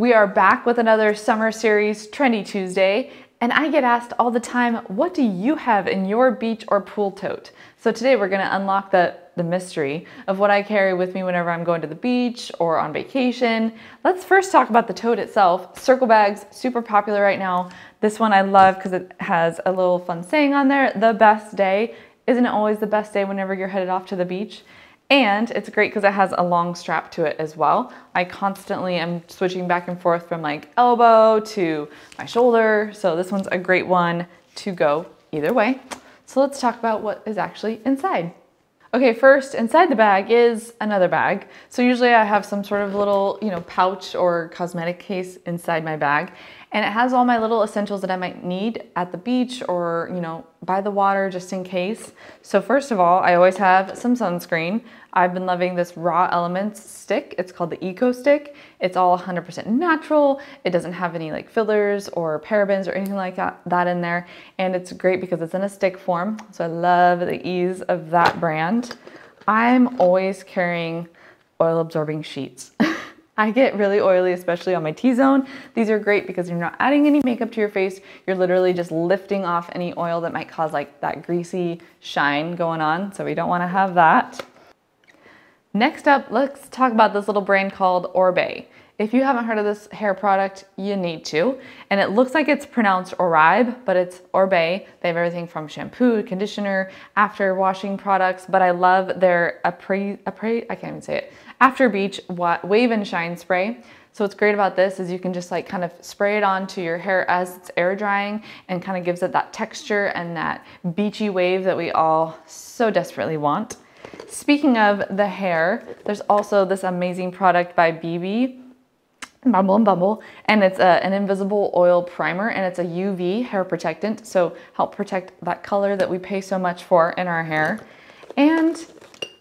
We are back with another summer series, Trendy Tuesday, and I get asked all the time, what do you have in your beach or pool tote? So today we're gonna unlock the mystery of what I carry with me whenever I'm going to the beach or on vacation. Let's first talk about the tote itself. Circle bags, super popular right now. This one I love because it has a little fun saying on there, the best day. Isn't it always the best day whenever you're headed off to the beach? And it's great because it has a long strap to it as well. I constantly am switching back and forth from like elbow to my shoulder. So this one's a great one to go either way. So let's talk about what is actually inside. Okay, first, inside the bag is another bag. So usually I have some sort of little, pouch or cosmetic case inside my bag. And it has all my little essentials that I might need at the beach or, by the water just in case. So first of all, I always have some sunscreen. I've been loving this Raw Elements stick. It's called the Eco Stick. It's all 100% natural. It doesn't have any like fillers or parabens or anything like that in there. And it's great because it's in a stick form. So I love the ease of that brand. I'm always carrying oil absorbing sheets. I get really oily, especially on my T-zone. These are great because you're not adding any makeup to your face. You're literally just lifting off any oil that might cause like that greasy shine going on. So we don't want to have that. Next up, let's talk about this little brand called Orbe. If you haven't heard of this hair product, you need to. And it looks like it's pronounced Oribe, but it's Orbe. They have everything from shampoo, conditioner, after washing products, but I love their I can't even say it, after beach wave and shine spray. So what's great about this is you can just like kind of spray it onto your hair as it's air drying and kind of gives it that texture and that beachy wave that we all so desperately want. Speaking of the hair, there's also this amazing product by BB, Bumble & Bumble, and it's an invisible oil primer and it's a UV hair protectant, so help protect that color that we pay so much for in our hair. And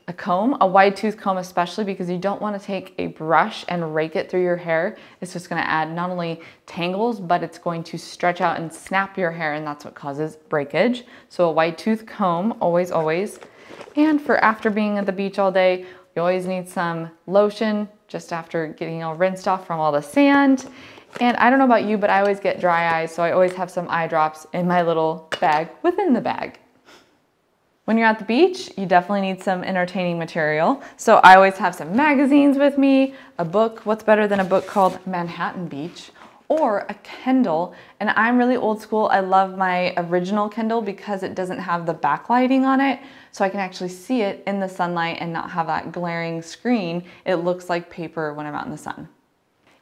a comb, a wide tooth comb especially, because you don't want to take a brush and rake it through your hair. It's just going to add not only tangles, but it's going to stretch out and snap your hair, and that's what causes breakage. So a wide tooth comb, always, always. And for after being at the beach all day, you always need some lotion just after getting all rinsed off from all the sand. And I don't know about you, but I always get dry eyes, so I always have some eye drops in my little bag within the bag. When you're at the beach, you definitely need some entertaining material. So I always have some magazines with me, a book. What's better than a book called Manhattan Beach? Or a Kindle. And I'm really old school. I love my original Kindle because it doesn't have the backlighting on it. So I can actually see it in the sunlight and not have that glaring screen. It looks like paper when I'm out in the sun.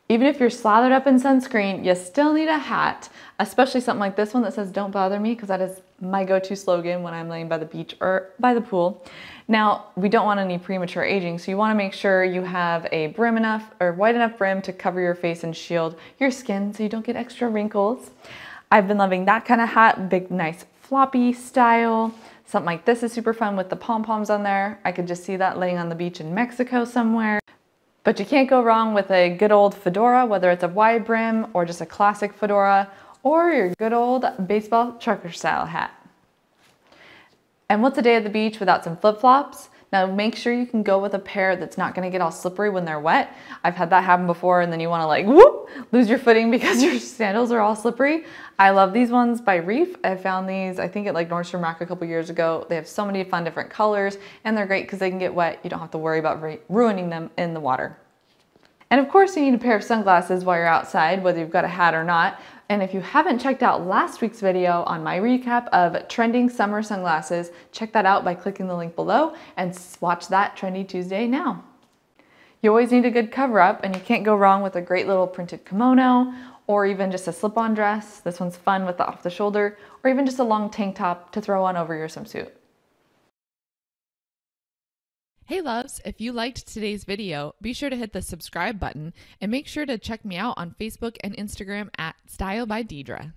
Even if you're slathered up in sunscreen, you still need a hat, especially something like this one that says, "Don't bother me," because that is my go-to slogan when I'm laying by the beach or by the pool. Now, we don't want any premature aging, so you want to make sure you have a brim enough or wide enough brim to cover your face and shield your skin so you don't get extra wrinkles. I've been loving that kind of hat, big, nice floppy style. Something like this is super fun with the pom-poms on there. I could just see that laying on the beach in Mexico somewhere. But you can't go wrong with a good old fedora, whether it's a wide brim or just a classic fedora, or your good old baseball trucker style hat. And what's a day at the beach without some flip-flops? Now make sure you can go with a pair that's not gonna get all slippery when they're wet. I've had that happen before, and then you wanna like, whoop, lose your footing because your sandals are all slippery. I love these ones by Reef. I found these, I think at like Nordstrom Rack a couple years ago. They have so many fun different colors, and they're great because they can get wet. You don't have to worry about ruining them in the water. And of course you need a pair of sunglasses while you're outside, whether you've got a hat or not. And if you haven't checked out last week's video on my recap of trending summer sunglasses, check that out by clicking the link below and watch that Trendy Tuesday now. You always need a good cover up, and you can't go wrong with a great little printed kimono or even just a slip-on dress. This one's fun with the off the shoulder, or even just a long tank top to throw on over your swimsuit. Hey loves, if you liked today's video, be sure to hit the subscribe button and make sure to check me out on Facebook and Instagram at Style by Deidra.